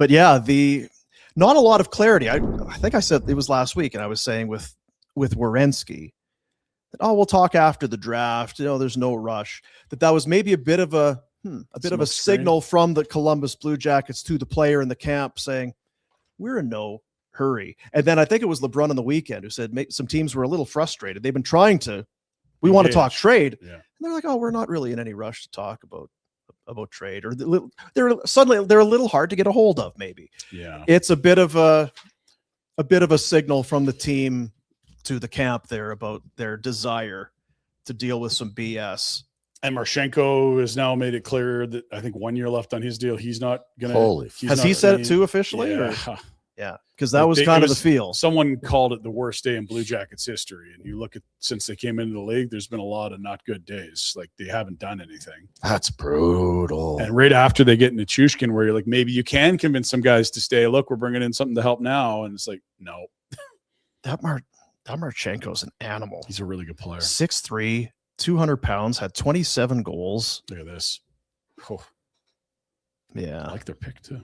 But yeah, not a lot of clarity. I think I said it was last week, and I was saying with Werenski that, we'll talk after the draft. There's no rush. That was maybe a bit of a signal from the Columbus Blue Jackets to the player in the camp saying, we're in no hurry. And then I think it was LeBrun on the weekend who said some teams were a little frustrated. They've been trying to, we want to talk trade. Yeah. And they're like, we're not really in any rush to talk about trade, or they're a little hard to get a hold of. Maybe. Yeah. It's a bit of a signal from the team to the camp there about their desire to deal with some BS. And Marchenko has now made it clear that I think 1 year left on his deal. He's not going to. Has he said it too officially? Yeah. Because that was kind of the feel. Someone called it the worst day in Blue Jackets history. And you look at, since they came into the league, there's been a lot of not good days. Like, they haven't done anything. That's brutal. And right after they get into Chushkin, where you're like, maybe you can convince some guys to stay. Look, we're bringing in something to help now. And it's like, no. That Marchenko's an animal. He's a really good player. 6'3", 200 pounds, had 27 goals. Look at this. Oh. Yeah. I like their pick too.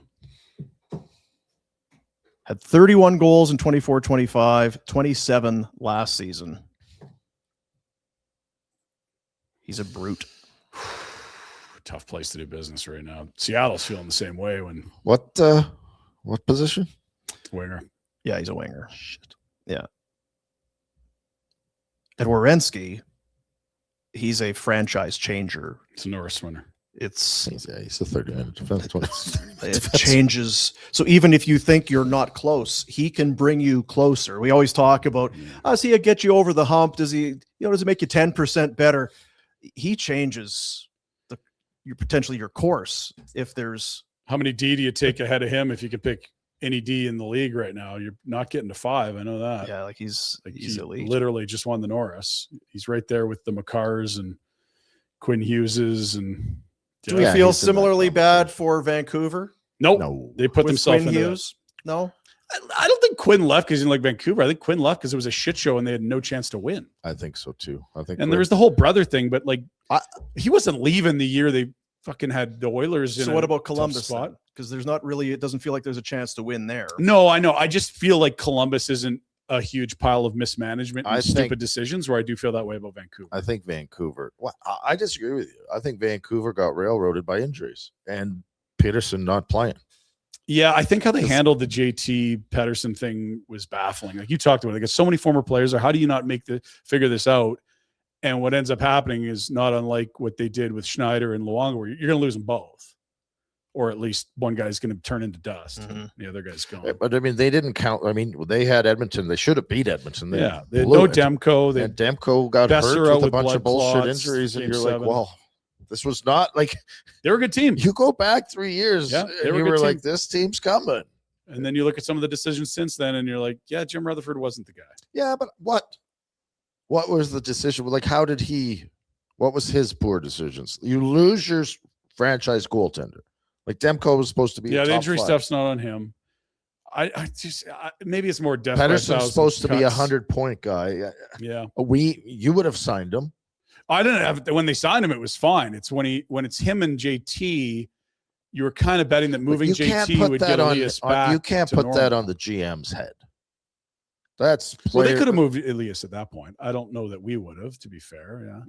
Had 31 goals in 24-25, 27 last season. He's a brute. Tough place to do business right now. Seattle's feeling the same way. What position? Winger. Yeah, he's a winger. Shit. Yeah. And Werenski, he's a franchise changer. It's a Norris winner. He's a third defense. It changes. So even if you think you're not close, he can bring you closer. We always talk about, does he get you over the hump? Does he, does it make you 10% better? He changes potentially your course. If there's, how many D do you take ahead of him? If you could pick any D in the league right now, you're not getting to 5. I know that. Yeah, he's elite. Literally just won the Norris. He's right there with the Makars and Quinn Hugheses. And do we feel similarly bad for Vancouver? Nope. No, they put themselves in Hughes. No, I don't think Quinn left because he didn't like Vancouver. I think Quinn left because it was a shit show and they had no chance to win. I think so too. And there was the whole brother thing, but he wasn't leaving the year they fucking had the Oilers. So what about Columbus spot? Because there's not really, it doesn't feel like there's a chance to win there. No, I know. I just feel like Columbus isn't a huge pile of mismanagement and stupid decisions, where I do feel that way about Vancouver. I think Vancouver, I disagree with you. I think Vancouver got railroaded by injuries and Peterson not playing. Yeah, I think how they handled the JT Pedersen thing was baffling. Like you talked about, they got so many former players there. How do you not figure this out? And what ends up happening is not unlike what they did with Schneider and Luongo, where you're going to lose them both. Or at least one guy's going to turn into dust. And the other guy's gone. But I mean, they didn't count. I mean, they had Edmonton. They should have beat Edmonton. They had no Demko. And Demko got hurt with a bunch of bullshit injuries. And you're like, well, this was not like they were a good team. You go back 3 years and you were like, this team's coming. And then you look at some of the decisions since then and you're like, yeah, Jim Rutherford wasn't the guy. Yeah, but what was the decision? Like, what was his poor decisions? You lose your franchise goaltender. Like Demko was supposed to be. Yeah, the injury stuff's not on him. I just maybe it's more death. Pedersen's supposed to be 100-point guy. Yeah, you would have signed him. I didn't have when they signed him. It was fine. It's when it's him and JT. You were kind of betting that moving JT would get Elias back. You can't put that on the GM's head. That's well, they could have moved Elias at that point. I don't know that we would have. To be fair,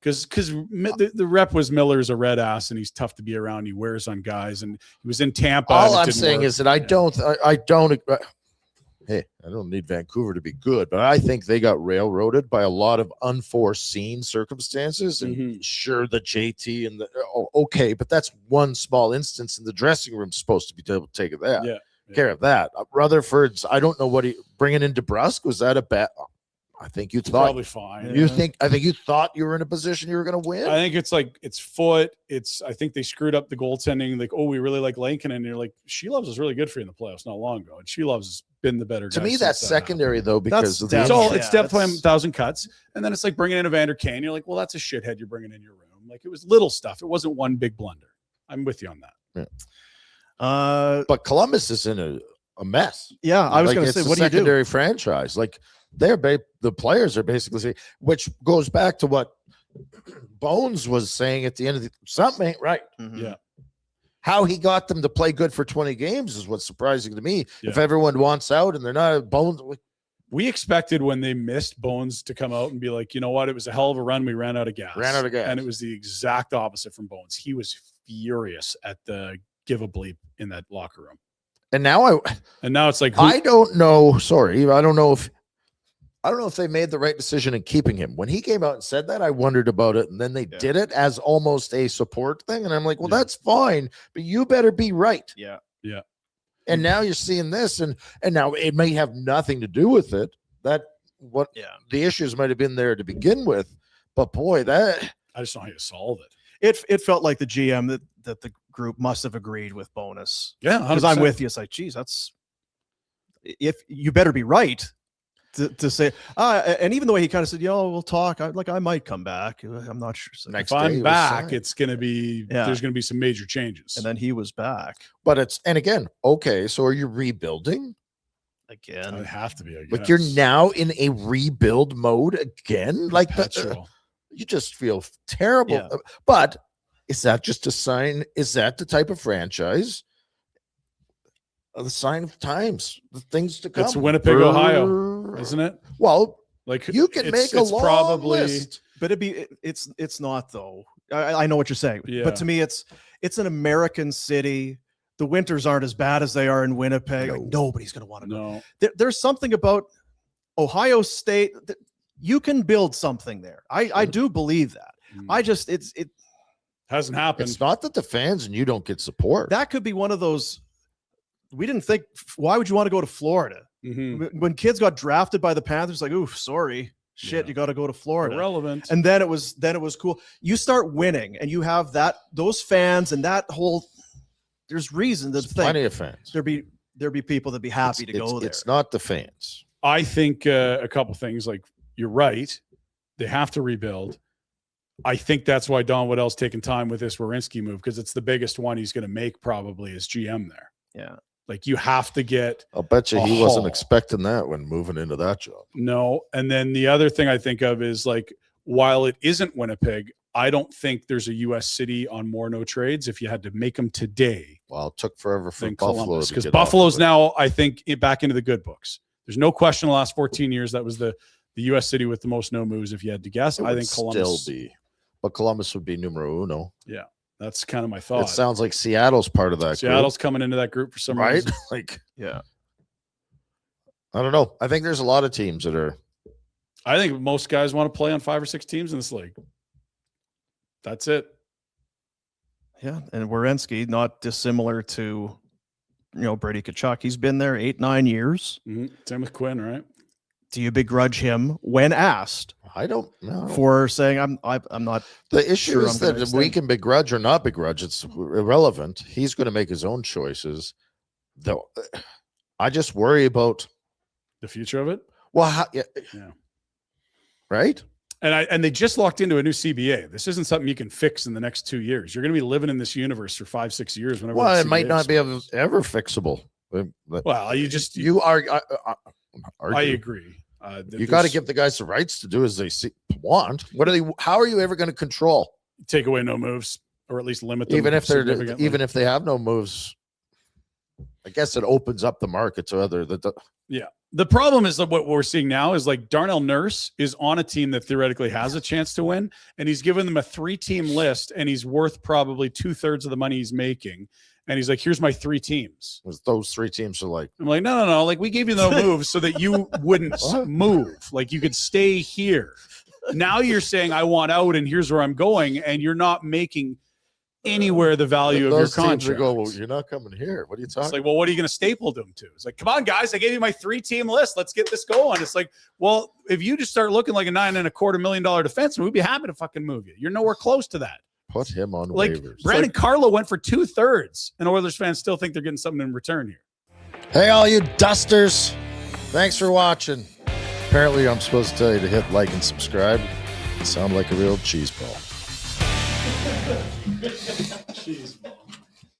Because the rep was Miller's a red ass and he's tough to be around. He wears on guys and he was in Tampa. All I'm saying is that I don't. Hey, I don't need Vancouver to be good, but I think they got railroaded by a lot of unforeseen circumstances. And sure, the JT and okay, but that's one small instance, and the dressing room's supposed to be able to take care of that. Rutherford's. I don't know what bringing in DeBrusk, was that a bad? I think you thought probably fine. I think you thought you were in a position you were going to win. I think it's like it's foot. I think they screwed up the goaltending. Like, we really like Lincoln, and you're like, Sheloves was really good for you in the playoffs not long ago, and Sheloves has been the better guy. To me, that's secondary though, because it's definitely 1,000 cuts, and then it's like bringing in Evander Kane. You're like, well, that's a shithead you're bringing in your room. Like it was little stuff. It wasn't one big blunder. I'm with you on that. Yeah. But Columbus is in a mess. Yeah, I was going to say, what do you do? Secondary franchise, like. The players are basically saying, which goes back to what Bones was saying at the end of something ain't right. Yeah. How he got them to play good for 20 games is what's surprising to me. Yeah. If everyone wants out and they're not Bones, we expected when they missed Bones to come out and be like, you know what? It was a hell of a run. We ran out of gas. And it was the exact opposite from Bones. He was furious at the give a bleep in that locker room. And now it's like, I don't know. Sorry. I don't know if they made the right decision in keeping him. When he came out and said that, I wondered about it. And then they did it as almost a support thing. And I'm like, well, that's fine, but you better be right. Yeah. Yeah. And now you're seeing this, and now it may have nothing to do with it. The issues might have been there to begin with, but boy, that I just don't know how you solve it. It felt like the GM that the group must have agreed with Bonus. Yeah, because I'm with you. It's like, geez, that's if you better be right to say. And even the way he kind of said, we'll talk. I might come back. I'm not sure. So if I'm back, it's going to be there's going to be some major changes. And then he was back. But again, okay. So are you rebuilding again? It have to be. Like you're now in a rebuild mode again. Like you just feel terrible. Yeah. But is that just a sign? Is that the type of franchise? The sign of times, the things to come. It's Winnipeg, Ohio, isn't it? Well, like you can make a long list, but it's not though. I know what you're saying, but to me, it's an American city. The winters aren't as bad as they are in Winnipeg. Like, nobody's going to want to go. There's something about Ohio State that you can build something there. I do believe that. It hasn't happened. It's not that the fans and you don't get support. That could be one of those. We didn't think, why would you want to go to Florida? Mm-hmm. When kids got drafted by the Panthers, like, oof, sorry, shit, you got to go to Florida. Irrelevant. And then it was cool. You start winning, and you have those fans and that whole. There's reason to think plenty of fans. There'd be people that'd be happy to go there. It's not the fans. I think a couple things. Like you're right, they have to rebuild. I think that's why Don Waddell's taking time with this Werenski move because it's the biggest one he's going to make probably as GM there. Yeah. Like you have to get. I'll bet you he wasn't expecting that when moving into that job. No. And then the other thing I think of is like, while it isn't Winnipeg, I don't think there's a U.S. city on more no trades if you had to make them today. Well, it took forever for Buffalo because Buffalo's now, I think, back into the good books. There's no question in the last 14 years that was the U.S. city with the most no moves. If you had to guess, I think Columbus still be, but Columbus would be numero uno. Yeah. That's kind of my thought. It sounds like Seattle's part of that. Seattle's coming into that group for some reason. Like, yeah. I don't know. I think there's a lot of teams that are. I think most guys want to play on 5 or 6 teams in this league. That's it. Yeah, and Werenski, not dissimilar to, Brady Tkachuk. He's been there 8-9 years. Mm-hmm. Same with Quinn, right? Do you begrudge him when asked? I don't know. For saying I'm not. The issue is that we can begrudge or not begrudge. It's irrelevant. He's going to make his own choices. Though, I just worry about the future of it. Well, yeah. Right. And they just locked into a new CBA. This isn't something you can fix in the next 2 years. You're going to be living in this universe for 5-6 years. Whenever it might not be ever fixable. Well, I agree. You got to give the guys the rights to do as they want. How are you ever going to control? Take away no moves, or at least limit them. Even if they have no moves, I guess it opens up the market to other. Yeah. The problem is that what we're seeing now is like Darnell Nurse is on a team that theoretically has a chance to win, and he's given them a 3-team list, and he's worth probably 2/3 of the money he's making. And he's like, here's my 3 teams. Those 3 teams are like, I'm like, no. Like, we gave you no moves so that you wouldn't move. Like, you could stay here. Now you're saying, I want out, and here's where I'm going. And you're not making anywhere the value of your contract. Well, you're not coming here. What are you talking It's like, well, what are you going to staple them to? It's like, come on, guys. I gave you my 3-team list. Let's get this going. It's like, well, if you just start looking like a $9.25 million defenseman, we'd be happy to fucking move you. You're nowhere close to that. Put him on like waivers. Brandon Carlo went for 2/3, and Oilers fans still think they're getting something in return here. Hey, all you dusters. Thanks for watching. Apparently, I'm supposed to tell you to hit like and subscribe. You sound like a real cheese ball. Cheese ball.